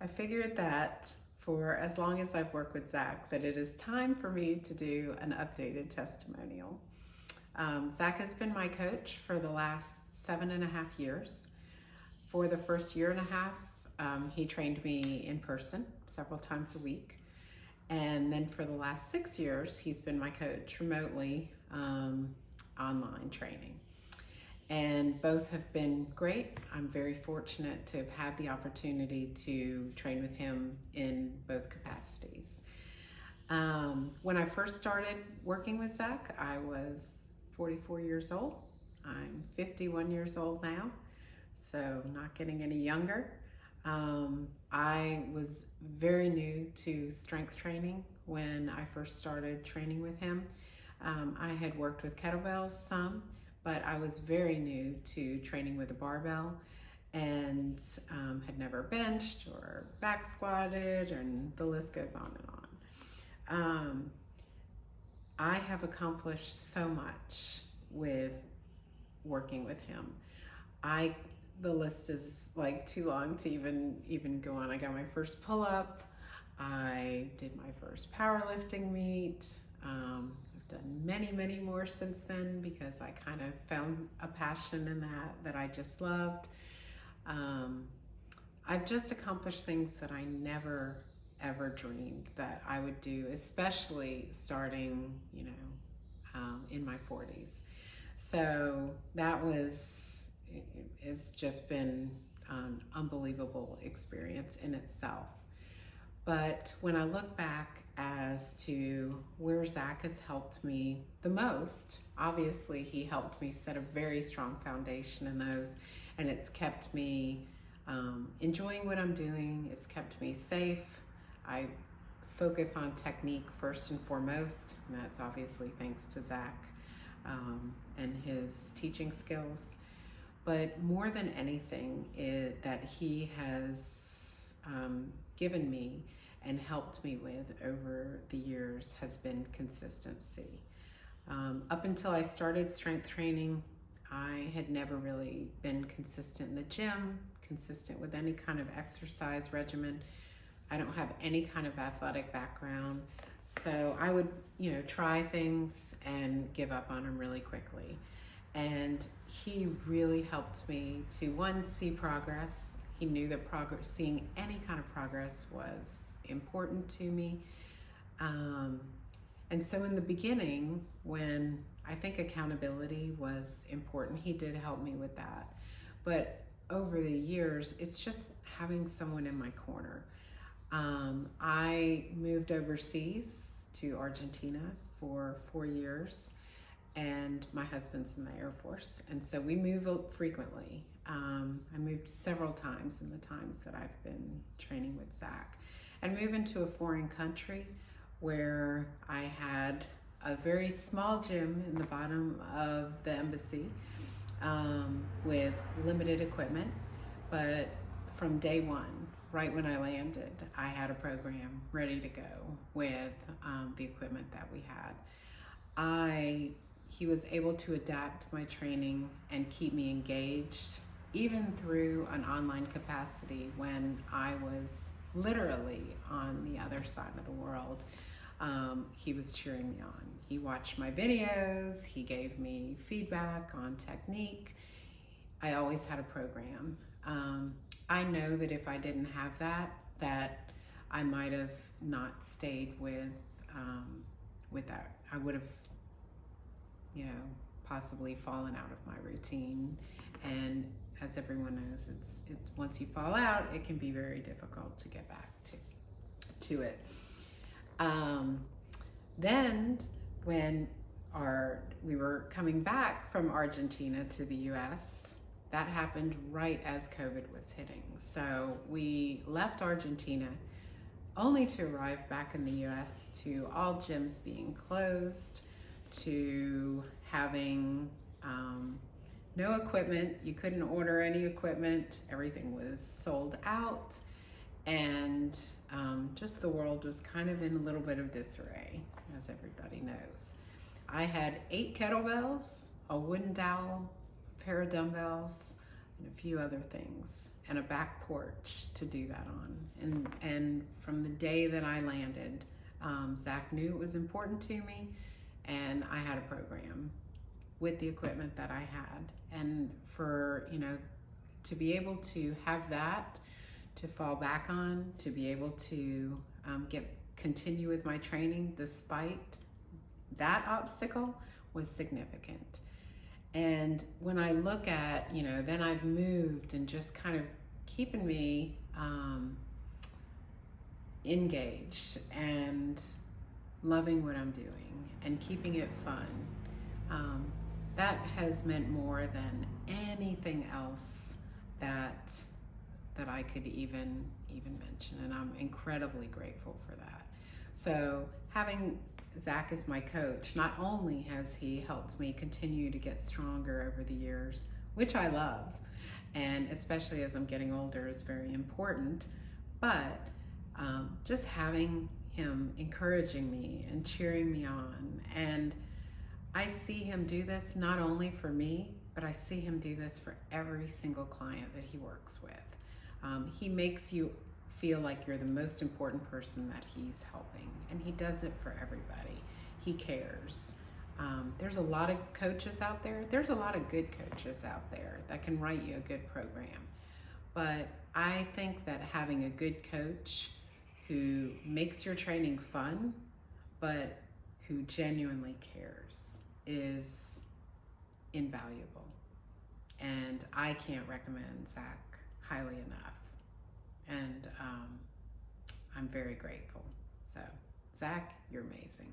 I figured that for as long as I've worked with Zach, that it is time for me to do an updated testimonial. Zach has been my coach for the last 7.5 years. For the first year and a half, he trained me in person several times a week. And then for the last 6 years, he's been my coach remotely, online training. And both have been great. I'm very fortunate to have had the opportunity to train with him in both capacities. When I first started working with Zach, I was 44 years old. I'm 51 years old now, so not getting any younger. I was very new to strength training when I first started training with him. I had worked with kettlebells some, but I was very new to training with a barbell and had never benched or back squatted, and the list goes on and on. I have accomplished so much with working with him. The list is like too long to even go on. I got my first pull-up. I did my first powerlifting meet. I've done many more since then because I kind of found a passion in that I just loved. I've just accomplished things that I never ever dreamed that I would do, especially starting, in my 40s. So it's just been an unbelievable experience in itself. But when I look back as to where Zach has helped me the most, obviously he helped me set a very strong foundation in those, and it's kept me enjoying what I'm doing. It's kept me safe. I focus on technique first and foremost, and that's obviously thanks to Zach and his teaching skills. But more than anything, that he has given me and helped me with over the years has been consistency. Up until I started strength training, I had never really been consistent in the gym, consistent with any kind of exercise regimen. I don't have any kind of athletic background, so I would, try things and give up on them really quickly. And he really helped me to, one, see progress. He knew that seeing any kind of progress was important to me. And so in the beginning, when I think accountability was important, he did help me with that. But over the years, it's just having someone in my corner. I moved overseas to Argentina for 4 years, and my husband's in the Air Force, and so we move frequently. I moved several times in the times that I've been training with Zach. And move into a foreign country where I had a very small gym in the bottom of the embassy with limited equipment, but from day one, right when I landed, I had a program ready to go with the equipment that we had. He was able to adapt my training and keep me engaged, even through an online capacity when I was literally on the other side of the world. He was cheering me on. He watched my videos. He gave me feedback on technique. I always had a program. I know that if I didn't have that I might have not stayed with that. I would have, possibly fallen out of my routine. And as everyone knows, it's once you fall out, it can be very difficult to get back to it. Then when we were coming back from Argentina to the US, that happened right as COVID was hitting. So we left Argentina only to arrive back in the US to all gyms being closed, to having no equipment. You couldn't order any equipment. Everything was sold out. And just the world was kind of in a little bit of disarray, as everybody knows. I had 8 kettlebells, a wooden dowel, a pair of dumbbells, and a few other things, and a back porch to do that on. And from the day that I landed, Zach knew it was important to me, and I had a program with the equipment that I had. And for, to be able to have that to fall back on, to be able to continue with my training despite that obstacle was significant. And when I look at, then I've moved and just kind of keeping me engaged and loving what I'm doing and keeping it fun. That has meant more than anything else that I could even mention, and I'm incredibly grateful for that. So having Zach as my coach, not only has he helped me continue to get stronger over the years, which I love, and especially as I'm getting older is very important, but just having him encouraging me and cheering me on. And I see him do this not only for me, but I see him do this for every single client that he works with. He makes you feel like you're the most important person that he's helping, and he does it for everybody. He cares. There's a lot of coaches out there. There's a lot of good coaches out there that can write you a good program. But I think that having a good coach who makes your training fun, but who genuinely cares is invaluable. And I can't recommend Zach highly enough. And I'm very grateful. So, Zach, you're amazing.